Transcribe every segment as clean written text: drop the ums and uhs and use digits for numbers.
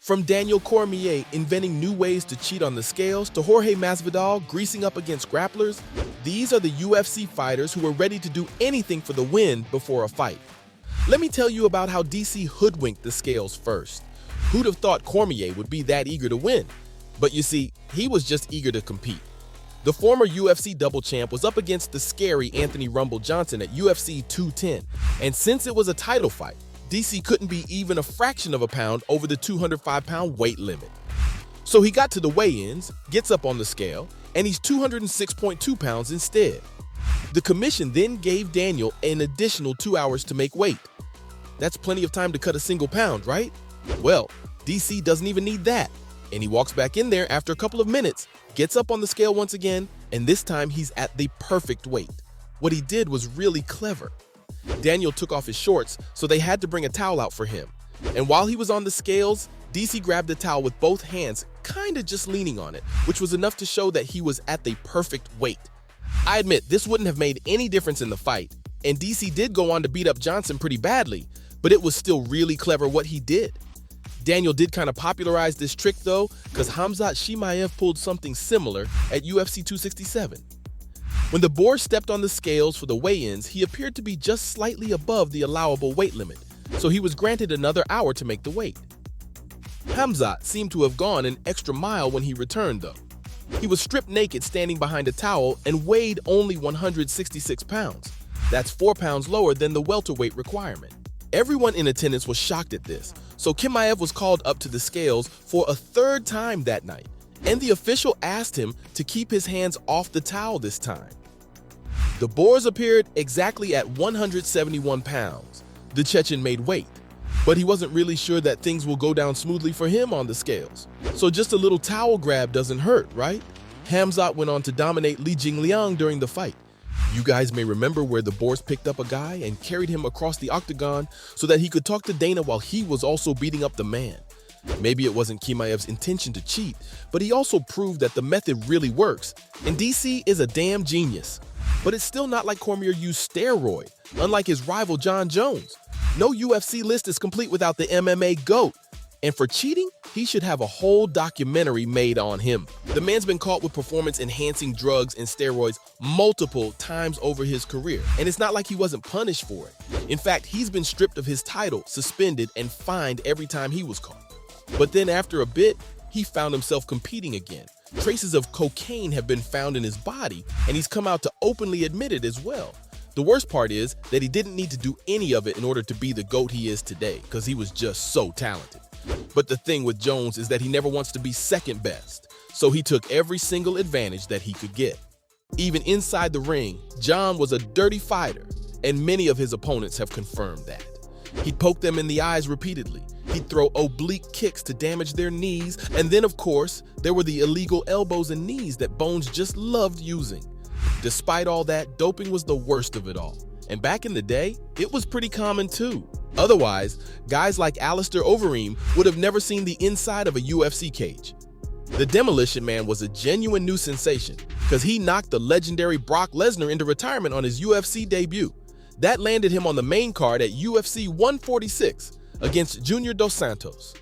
From Daniel Cormier inventing new ways to cheat on the scales to Jorge Masvidal greasing up against grapplers, these are the UFC fighters who are ready to do anything for the win before a fight. Let me tell you about how DC hoodwinked the scales first. Who'd have thought Cormier would be that eager to win? But you see, he was just eager to compete. The former UFC double champ was up against the scary Anthony Rumble Johnson at UFC 210, and since it was a title fight, DC couldn't be even a fraction of a pound over the 205-pound weight limit. So he got to the weigh-ins, gets up on the scale, and he's 206.2 pounds instead. The commission then gave Daniel an additional 2 hours to make weight. That's plenty of time to cut a single pound, right? Well, DC doesn't even need that, and he walks back in there after a couple of minutes, gets up on the scale once again, and this time he's at the perfect weight. What he did was really clever. Daniel took off his shorts, so they had to bring a towel out for him. And while he was on the scales, DC grabbed the towel with both hands, kinda just leaning on it, which was enough to show that he was at the perfect weight. I admit, this wouldn't have made any difference in the fight, and DC did go on to beat up Johnson pretty badly, but it was still really clever what he did. Daniel did kind of popularize this trick though, because Khamzat Chimaev pulled something similar at UFC 267. When the boar stepped on the scales for the weigh-ins, he appeared to be just slightly above the allowable weight limit, so he was granted another hour to make the weight. Khamzat seemed to have gone an extra mile when he returned though. He was stripped naked standing behind a towel and weighed only 166 pounds. That's 4 pounds lower than the welterweight requirement. Everyone in attendance was shocked at this, so Chimaev was called up to the scales for a third time that night, and the official asked him to keep his hands off the towel this time. The boars appeared exactly at 171 pounds. The Chechen made weight, but he wasn't really sure that things will go down smoothly for him on the scales. So just a little towel grab doesn't hurt, right? Khamzat went on to dominate Li Jingliang during the fight. You guys may remember where the boars picked up a guy and carried him across the octagon so that he could talk to Dana while he was also beating up the man. Maybe it wasn't Chimaev's intention to cheat, but he also proved that the method really works, and DC is a damn genius. But it's still not like Cormier used steroid, unlike his rival John Jones. No UFC list is complete without the MMA GOAT. And for cheating, he should have a whole documentary made on him. The man's been caught with performance-enhancing drugs and steroids multiple times over his career, and it's not like he wasn't punished for it. In fact, he's been stripped of his title, suspended, and fined every time he was caught. But then after a bit, he found himself competing again. Traces of cocaine have been found in his body, and he's come out to openly admit it as well. The worst part is that he didn't need to do any of it in order to be the GOAT he is today, because he was just so talented. But the thing with Jones is that he never wants to be second best, so he took every single advantage that he could get. Even inside the ring, John was a dirty fighter, and many of his opponents have confirmed that. He'd poke them in the eyes repeatedly. He'd throw oblique kicks to damage their knees, and then of course, there were the illegal elbows and knees that Bones just loved using. Despite all that, doping was the worst of it all. And back in the day, it was pretty common too. Otherwise, guys like Alistair Overeem would have never seen the inside of a UFC cage. The Demolition Man was a genuine new sensation because he knocked the legendary Brock Lesnar into retirement on his UFC debut. That landed him on the main card at UFC 146 against Junior Dos Santos.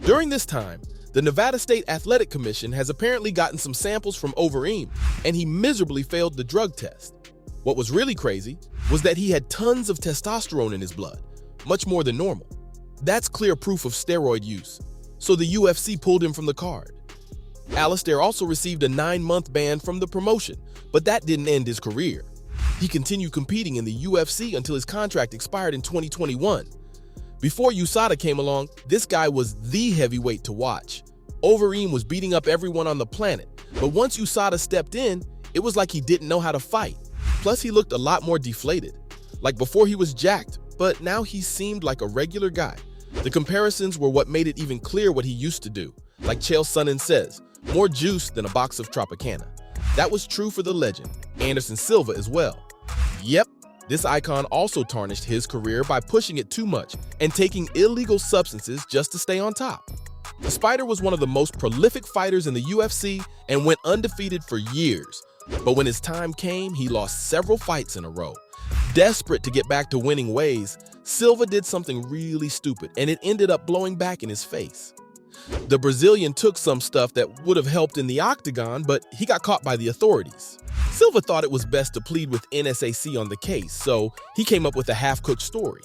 During this time, the Nevada State Athletic Commission has apparently gotten some samples from Overeem, and he miserably failed the drug test. What was really crazy was that he had tons of testosterone in his blood, much more than normal. That's clear proof of steroid use, so the UFC pulled him from the card. Alistair also received a 9-month ban from the promotion, but that didn't end his career. He continued competing in the UFC until his contract expired in 2021. Before USADA came along, this guy was the heavyweight to watch. Overeem was beating up everyone on the planet, but once USADA stepped in, it was like he didn't know how to fight. Plus, he looked a lot more deflated. Like before he was jacked, but now he seemed like a regular guy. The comparisons were what made it even clear what he used to do. Like Chael Sonnen says, more juice than a box of Tropicana. That was true for the legend, Anderson Silva as well. Yep, this icon also tarnished his career by pushing it too much and taking illegal substances just to stay on top. The Spider was one of the most prolific fighters in the UFC and went undefeated for years. But when his time came, he lost several fights in a row. Desperate to get back to winning ways, Silva did something really stupid, and it ended up blowing back in his face. The Brazilian took some stuff that would have helped in the octagon, but he got caught by the authorities. Silva thought it was best to plead with NSAC on the case, so he came up with a half-cooked story.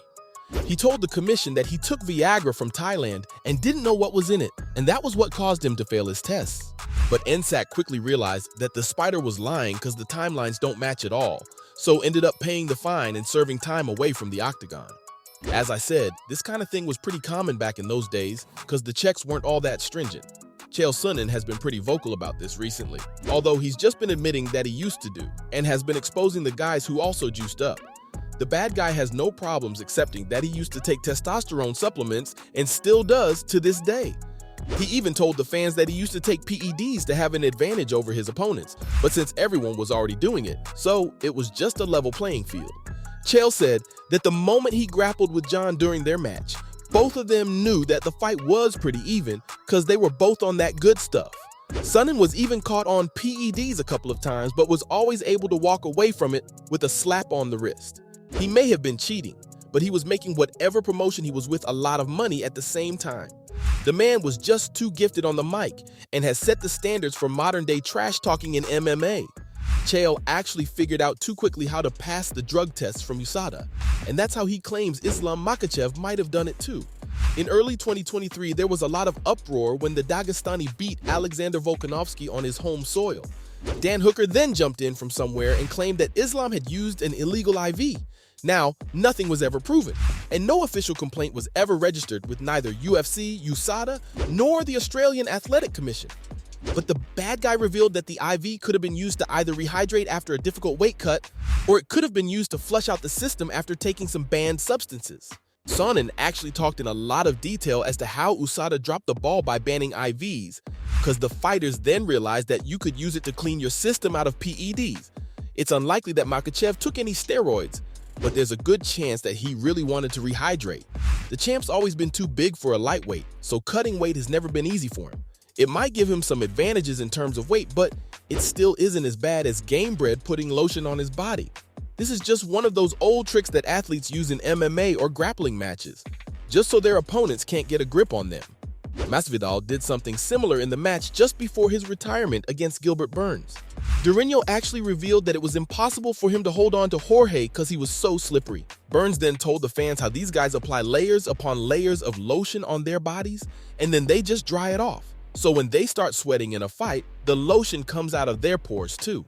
He told the commission that he took Viagra from Thailand and didn't know what was in it, and that was what caused him to fail his tests. But NSAC quickly realized that the Spider was lying because the timelines don't match at all, so ended up paying the fine and serving time away from the octagon. As I said, this kind of thing was pretty common back in those days because the checks weren't all that stringent. Chael Sonnen has been pretty vocal about this recently, although he's just been admitting that he used to do, and has been exposing the guys who also juiced up. The bad guy has no problems accepting that he used to take testosterone supplements and still does to this day. He even told the fans that he used to take PEDs to have an advantage over his opponents, but since everyone was already doing it, so it was just a level playing field. Chael said that the moment he grappled with John during their match, both of them knew that the fight was pretty even because they were both on that good stuff. Sonnen was even caught on PEDs a couple of times, but was always able to walk away from it with a slap on the wrist. He may have been cheating, but he was making whatever promotion he was with a lot of money at the same time. The man was just too gifted on the mic and has set the standards for modern-day trash talking in MMA. Chael actually figured out too quickly how to pass the drug tests from USADA, and that's how he claims Islam Makhachev might have done it too. In early 2023, there was a lot of uproar when the Dagestani beat Alexander Volkanovski on his home soil. Dan Hooker then jumped in from somewhere and claimed that Islam had used an illegal IV. Now, nothing was ever proven, and no official complaint was ever registered with neither UFC, USADA, nor the Australian Athletic Commission. But the bad guy revealed that the IV could have been used to either rehydrate after a difficult weight cut, or it could have been used to flush out the system after taking some banned substances. Sonnen actually talked in a lot of detail as to how USADA dropped the ball by banning IVs, because the fighters then realized that you could use it to clean your system out of PEDs. It's unlikely that Makhachev took any steroids, but there's a good chance that he really wanted to rehydrate. The champ's always been too big for a lightweight, so cutting weight has never been easy for him. It might give him some advantages in terms of weight, but it still isn't as bad as Gamebred putting lotion on his body. This is just one of those old tricks that athletes use in MMA or grappling matches, just so their opponents can't get a grip on them. Masvidal did something similar in the match just before his retirement against Gilbert Burns. Durinho actually revealed that it was impossible for him to hold on to Jorge because he was so slippery. Burns then told the fans how these guys apply layers upon layers of lotion on their bodies, and then they just dry it off. So when they start sweating in a fight, the lotion comes out of their pores too.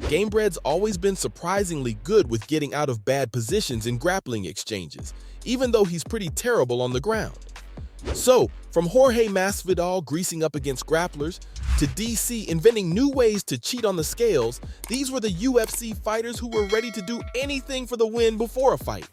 Gamebred's always been surprisingly good with getting out of bad positions in grappling exchanges, even though he's pretty terrible on the ground. So, from Jorge Masvidal greasing up against grapplers, to DC inventing new ways to cheat on the scales, these were the UFC fighters who were ready to do anything for the win before a fight.